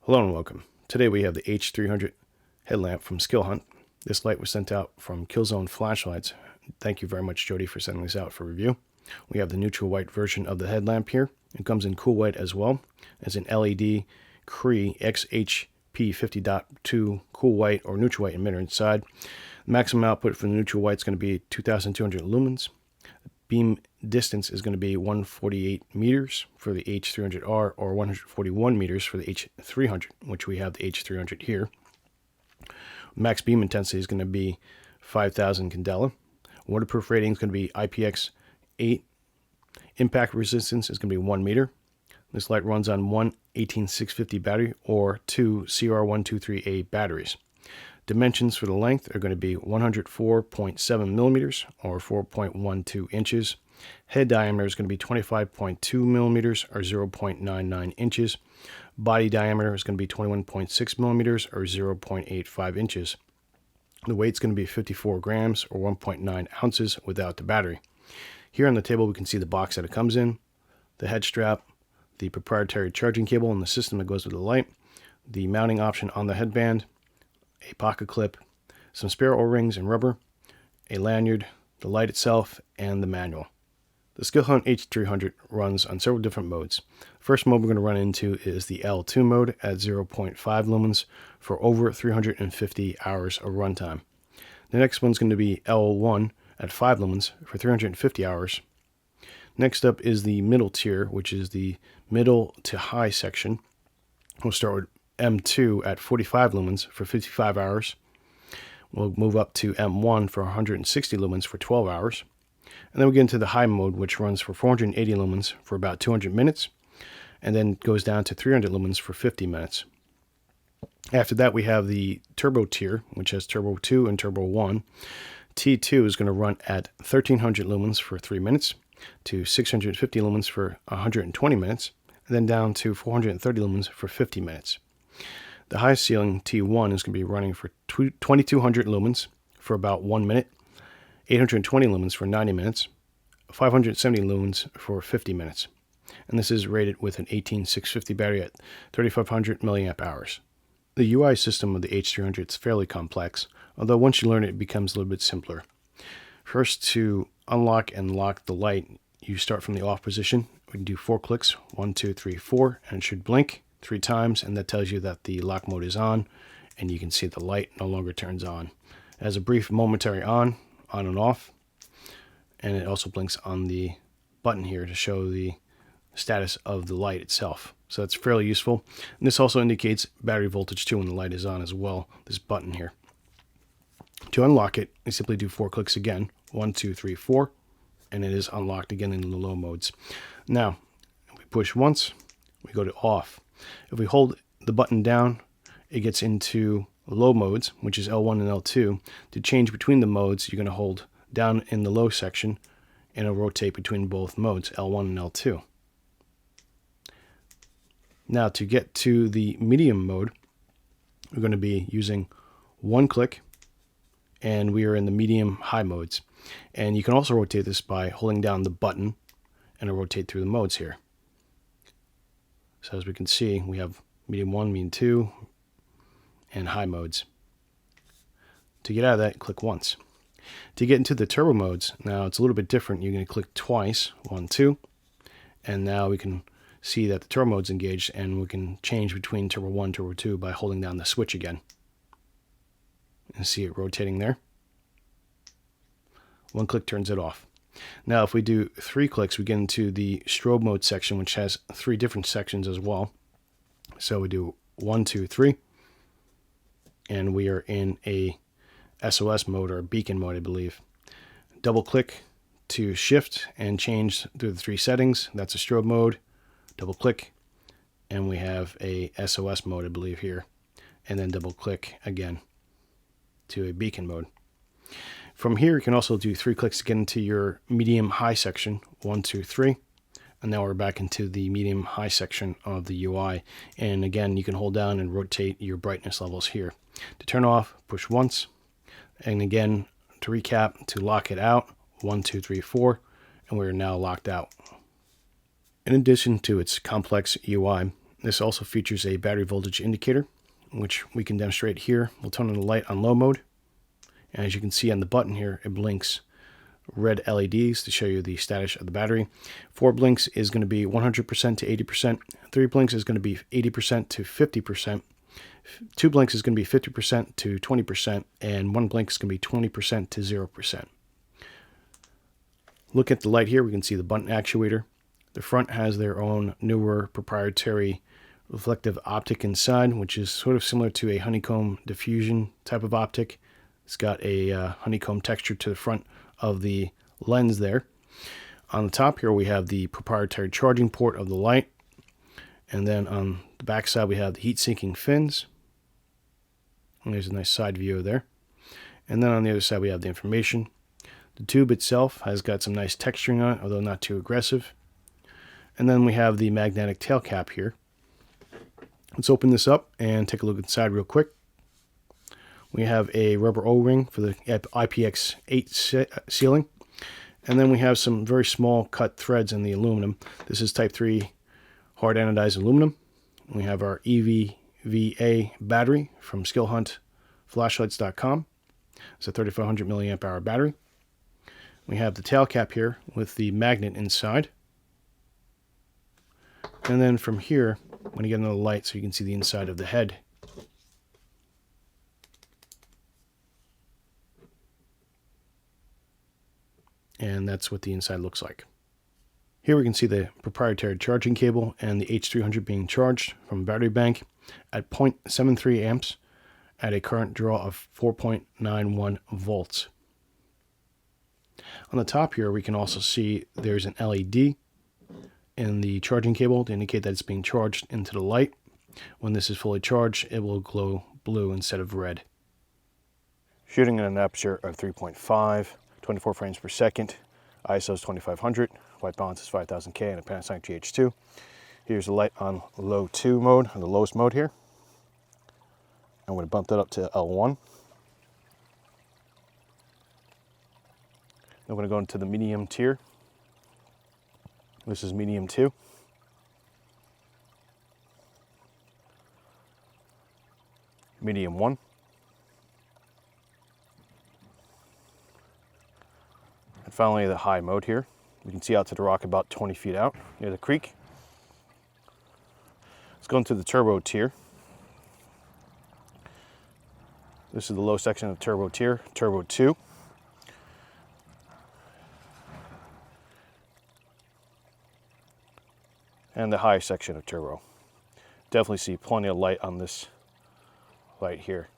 Hello and welcome. Today we have the H300 Headlamp from Skilhunt. This light was sent out from Killzone Flashlights. Thank you very much, Jody, for sending this out for review. We have the neutral white version of the headlamp here. It comes in cool white as well as an LED Cree P420 cool white or neutral white emitter inside. The maximum output for the neutral white is going to be 2,200 lumens. Beam distance is going to be 148 meters for the H300R or 141 meters for the H300, which we have the H300 here. Max beam intensity is going to be 5,000 candela. Waterproof rating is going to be IPX8. Impact resistance is going to be 1 meter. This light runs on one 18650 battery or two CR123A batteries. Dimensions for the length are going to be 104.7 millimeters or 4.12 inches. Head diameter is going to be 25.2 millimeters or 0.99 inches. Body diameter is going to be 21.6 millimeters or 0.85 inches. The weight is going to be 54 grams or 1.9 ounces without the battery. Here on the table we can see the box that it comes in, the head strap, the proprietary charging cable and the system that goes with the light, the mounting option on the headband, a pocket clip, some spare O-rings and rubber, a lanyard, the light itself, and the manual. The Skilhunt H300 runs on several different modes. The first mode we're going to run into is the L2 mode at 0.5 lumens for over 350 hours of runtime. The next one's going to be L1 at 5 lumens for 350 hours. Next up is the middle tier, which is the middle to high section. We'll start with M2 at 45 lumens for 55 hours. We'll move up to M1 for 160 lumens for 12 hours. And then we get into the high mode, which runs for 480 lumens for about 200 minutes. And then goes down to 300 lumens for 50 minutes. After that, we have the turbo tier, which has turbo 2 and turbo 1. T2 is going to run at 1300 lumens for 3 minutes, to 650 lumens for 120 minutes, and then down to 430 lumens for 50 minutes. The high ceiling T1 is going to be running for 2200 lumens for about 1 minute, 820 lumens for 90 minutes, 570 lumens for 50 minutes. And this is rated with an 18650 battery at 3500 milliamp hours. The UI system of the H300 is fairly complex, although once you learn it, it becomes a little bit simpler. First, to unlock and lock the light, you start from the off position. We can do 4 clicks, 1, 2, 3, 4, and it should blink 3 times, and that tells you that the lock mode is on, and you can see the light no longer turns on. It has a brief momentary on and off, and it also blinks on the button here to show the status of the light itself. So that's fairly useful. And this also indicates battery voltage too when the light is on as well, this button here. To unlock it, we simply do 4 clicks again, 1, 2, 3, 4, and it is unlocked again in the low modes. Now, if we push once, we go to off. If we hold the button down, it gets into low modes, which is L1 and L2. To change between the modes, you're going to hold down in the low section, and it'll rotate between both modes, L1 and L2. Now, to get to the medium mode, we're going to be using 1 click, and we are in the medium high modes. And you can also rotate this by holding down the button, and it'll rotate through the modes here. So as we can see, we have medium 1, medium 2, and high modes. To get out of that, click once. To get into the turbo modes, now it's a little bit different. You're going to click twice, 1, 2, and now we can see that the turbo mode's engaged, and we can change between turbo 1 and turbo 2 by holding down the switch again. And see it rotating there. 1 click turns it off. Now if we do 3 clicks, we get into the strobe mode section, which has 3 different sections as well. So we do 1, 2, 3, and we are in a SOS mode or beacon mode, I believe. Double click to shift and change through the 3 settings. That's a strobe mode. Double click, and we have a SOS mode, I believe, here. And then double click again to a beacon mode. From here, you can also do 3 clicks to get into your medium-high section, 1, 2, 3. And now we're back into the medium-high section of the UI. And again, you can hold down and rotate your brightness levels here. To turn off, push once. And again, to recap, to lock it out, 1, 2, 3, 4. And we're now locked out. In addition to its complex UI, This also features a battery voltage indicator, which we can demonstrate here. We'll turn on the light on low mode. And as you can see on the button here, it blinks red LEDs to show you the status of the battery. 4 blinks is going to be 100% to 80%. 3 blinks is going to be 80% to 50%. 2 blinks is going to be 50% to 20%. And 1 blink is going to be 20% to 0%. Look at the light here. We can see the button actuator. The front has their own newer proprietary reflective optic inside, which is sort of similar to a honeycomb diffusion type of optic. It's got a honeycomb texture to the front of the lens there. On the top here we have the proprietary charging port of the light, and then on the back side we have the heat sinking fins, and there's a nice side view there. And then on the other side we have the information. The tube itself has got some nice texturing on it, although not too aggressive. And then we have the magnetic tail cap here. Let's open this up and take a look inside real quick. We have a rubber O-ring for the IPX8 sealing. And then we have some very small cut threads in the aluminum. This is type 3 hard anodized aluminum. We have our EVVA battery from Skilhunt flashlights.com. It's a 3500 milliamp hour battery. We have the tail cap here with the magnet inside. And then from here, I'm going to get another light so you can see the inside of the head. And that's what the inside looks like. Here we can see the proprietary charging cable and the H300 being charged from a battery bank at 0.73 amps at a current draw of 4.91 volts. On the top here we can also see there's an LED in the charging cable to indicate that it's being charged into the light. When this is fully charged, it will glow blue instead of red. Shooting at an aperture of 3.5, 24 frames per second, ISO is 2500, white balance is 5000K, and a Panasonic GH2. Here's the light on low 2 mode, or the lowest mode here. I'm going to bump that up to L1. I'm going to go into the medium tier. This is medium 2. Medium 1. And finally the high mode here. We can see out to the rock about 20 feet out near the creek. Let's go into the turbo tier. This is the low section of turbo tier, turbo 2. And the high section of turbo. Definitely see plenty of light on this light here.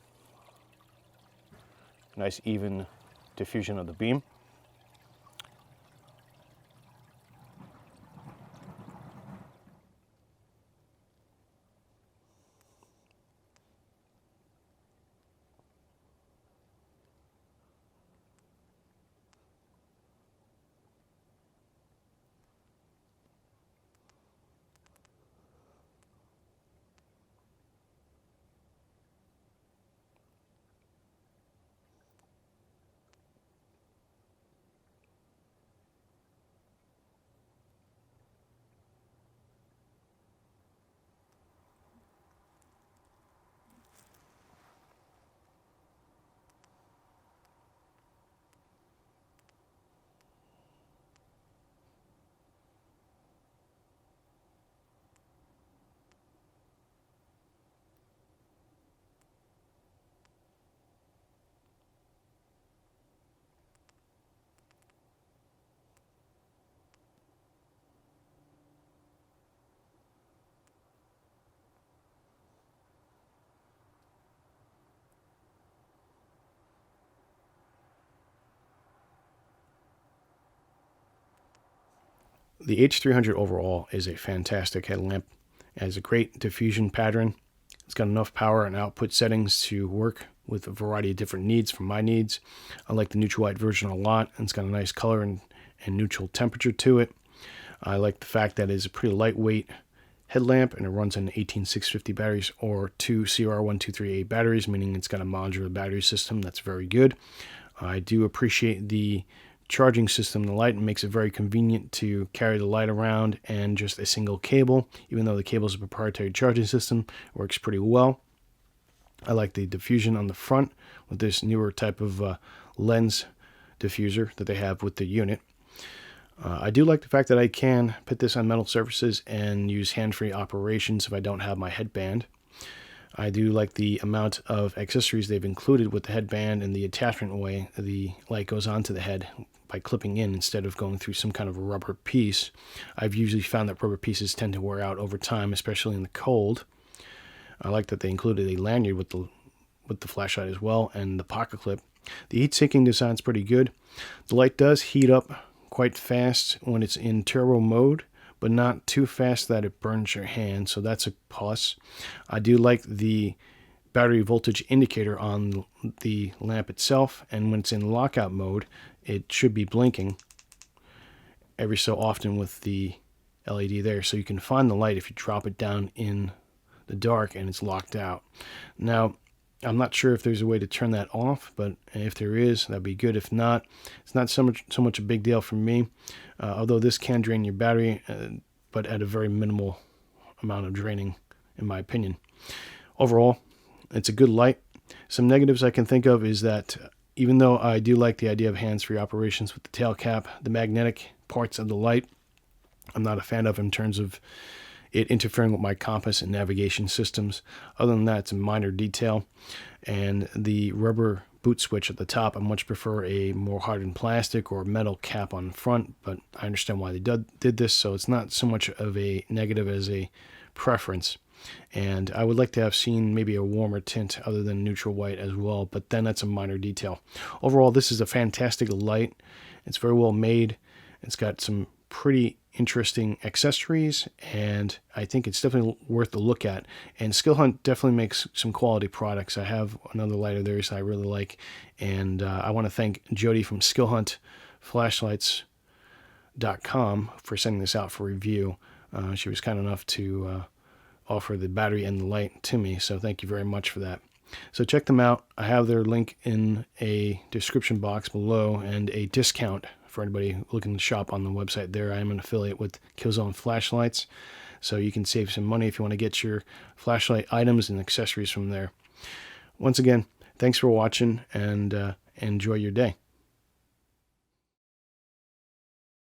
Nice even diffusion of the beam. The H300 overall is a fantastic headlamp. It has a great diffusion pattern. It's got enough power and output settings to work with a variety of different needs from my needs. I like the neutral white version a lot, and it's got a nice color and neutral temperature to it. I like the fact that it's a pretty lightweight headlamp, and it runs on 18650 batteries or 2 CR1238 batteries, meaning it's got a modular battery system that's very good. I do appreciate the charging system, the light, makes it very convenient to carry the light around and just a single cable. Even though the cable is a proprietary charging system, it works pretty well. I like the diffusion on the front with this newer type of lens diffuser that they have with the unit. I do like the fact that I can put this on metal surfaces and use hand-free operations if I don't have my headband. I do like the amount of accessories they've included with the headband and the attachment way the light goes onto the head by clipping in instead of going through some kind of a rubber piece. I've usually found that rubber pieces tend to wear out over time, especially in the cold. I like that they included a lanyard with the flashlight as well, and the pocket clip. The heat sinking design is pretty good. The light does heat up quite fast when it's in turbo mode, but not too fast that it burns your hand, so that's a plus. I do like the battery voltage indicator on the lamp itself, and when it's in lockout mode, it should be blinking every so often with the LED there, so you can find the light if you drop it down in the dark and it's locked out. Now, I'm not sure if there's a way to turn that off, but if there is, that'd be good. If not, it's not so much a big deal for me, although this can drain your battery, but at a very minimal amount of draining, in my opinion. Overall, it's a good light. Some negatives I can think of is that even though I do like the idea of hands-free operations with the tail cap, the magnetic parts of the light I'm not a fan of in terms of it interfering with my compass and navigation systems. Other than that, it's a minor detail. And the rubber boot switch at the top, I much prefer a more hardened plastic or metal cap on front, but I understand why they did this, so it's not so much of a negative as a preference. And I would like to have seen maybe a warmer tint other than neutral white as well, but then that's a minor detail. Overall, this is a fantastic light. It's very well made. It's got some pretty interesting accessories, and I think it's definitely worth a look at. And Skilhunt definitely makes some quality products. I have another light of theirs I really like, and I want to thank Jody from Skilhunt Flashlights.com for sending this out for review. She was kind enough to offer the battery and the light to me, so thank you very much for that. So check them out. I have their link in a description box below and a discount for anybody looking to shop on the website there. I am an affiliate with Killzone Flashlights, so you can save some money if you want to get your flashlight items and accessories from there. Once again, thanks for watching, and enjoy your day.